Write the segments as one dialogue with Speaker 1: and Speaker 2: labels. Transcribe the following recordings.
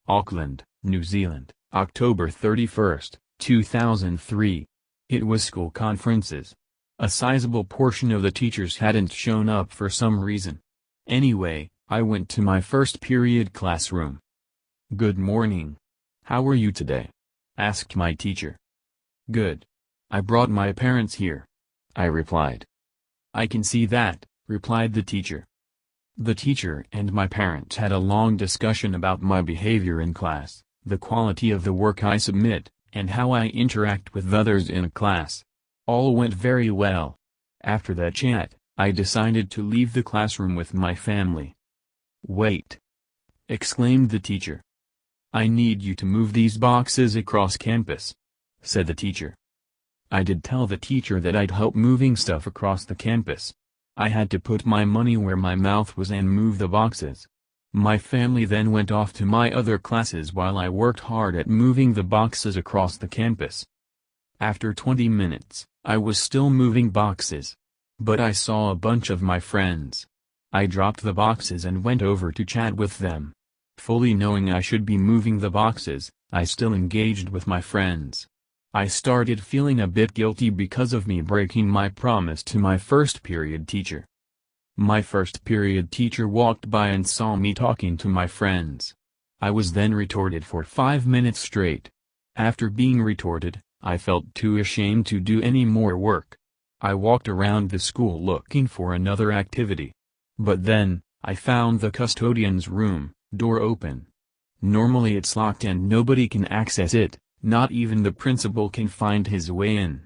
Speaker 1: Auckland, New Zealand, October 31, 2003. It was school conferences. A sizable portion of the teachers hadn't shown up for some reason. Anyway, I went to my first period classroom. "Good morning. How are you today?" asked my teacher. "Good. I brought my parents here," I replied. "I can see that," replied the teacher. The teacher and my parents had a long discussion about my behavior in class, the quality of the work I submit, and how I interact with others in a class. All went very well. After that chat, I decided to leave the classroom with my family. "Wait!" exclaimed the teacher. "I need you to move these boxes across campus," said the teacher. I did tell the teacher that I'd help moving stuff across the campus. I had to put my money where my mouth was and move the boxes. My family then went off to my other classes while I worked hard at moving the boxes across the campus. After 20 minutes, I was still moving boxes. But I saw a bunch of my friends. I dropped the boxes and went over to chat with them. Fully knowing I should be moving the boxes, I still engaged with my friends. I started feeling a bit guilty because of me breaking my promise to my first period teacher. My first period teacher walked by and saw me talking to my friends. I was then retorted for 5 minutes straight. After being retorted, I felt too ashamed to do any more work. I walked around the school looking for another activity. But then, I found the custodian's room door open. Normally it's locked and nobody can access it. Not even the principal can find his way in.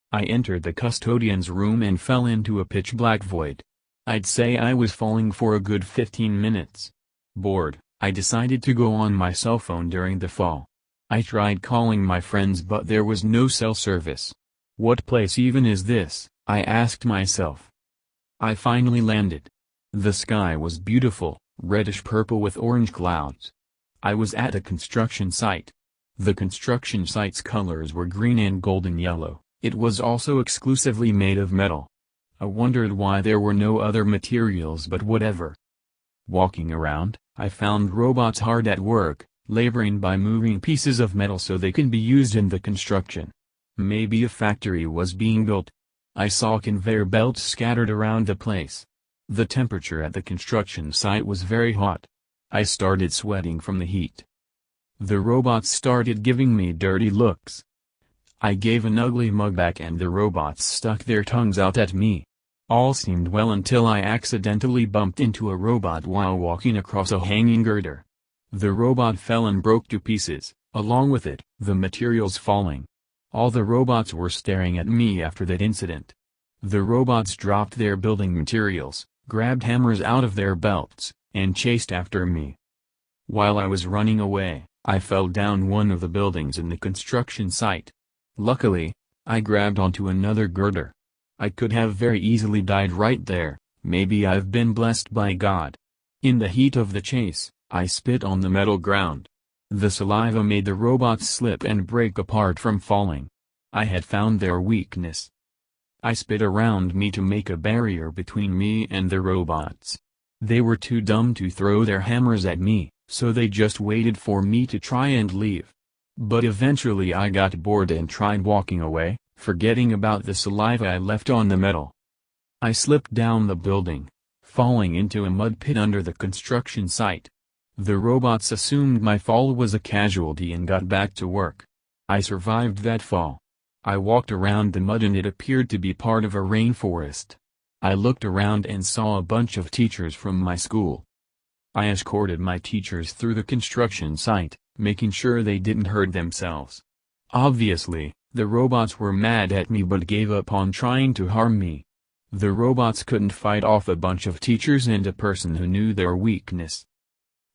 Speaker 1: I entered the custodian's room and fell into a pitch-black void. I'd say I was falling for a good 15 minutes. Bored, I decided to go on my cell phone during the fall. I tried calling my friends but there was no cell service. What place even is this, I asked myself. I finally landed. The sky was beautiful, reddish-purple with orange clouds. I was at a construction site. The construction site's colors were green and golden yellow. It was also exclusively made of metal. I wondered why there were no other materials, but whatever. Walking around, I found robots hard at work, laboring by moving pieces of metal so they can be used in the construction. Maybe a factory was being built. I saw conveyor belts scattered around the place. The temperature at the construction site was very hot. I started sweating from the heat. The robots started giving me dirty looks. I gave an ugly mug back and the robots stuck their tongues out at me. All seemed well until I accidentally bumped into a robot while walking across a hanging girder. The robot fell and broke to pieces, along with it, the materials falling. All the robots were staring at me after that incident. The robots dropped their building materials, grabbed hammers out of their belts, and chased after me. While I was running away, I fell down one of the buildings in the construction site. Luckily, I grabbed onto another girder. I could have very easily died right there. Maybe I've been blessed by God. In the heat of the chase, I spit on the metal ground. The saliva made the robots slip and break apart from falling. I had found their weakness. I spit around me to make a barrier between me and the robots. They were too dumb to throw their hammers at me, so they just waited for me to try and leave. But eventually I got bored and tried walking away, forgetting about the saliva I left on the metal. I slipped down the building, falling into a mud pit under the construction site. The robots assumed my fall was a casualty and got back to work. I survived that fall. I walked around the mud and it appeared to be part of a rainforest. I looked around and saw a bunch of teachers from my school. I escorted my teachers through the construction site, making sure they didn't hurt themselves. Obviously, the robots were mad at me but gave up on trying to harm me. The robots couldn't fight off a bunch of teachers and a person who knew their weakness.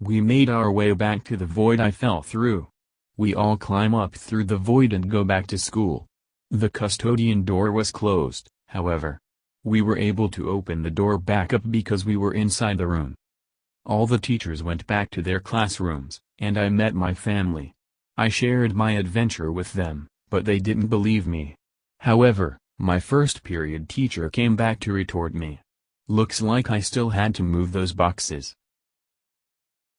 Speaker 1: We made our way back to the void I fell through. We all climb up through the void and go back to school. The custodian door was closed, however. We were able to open the door back up because we were inside the room. All the teachers went back to their classrooms, and I met my family. I shared my adventure with them, but they didn't believe me. However, my first period teacher came back to retort me. Looks like I still had to move those boxes.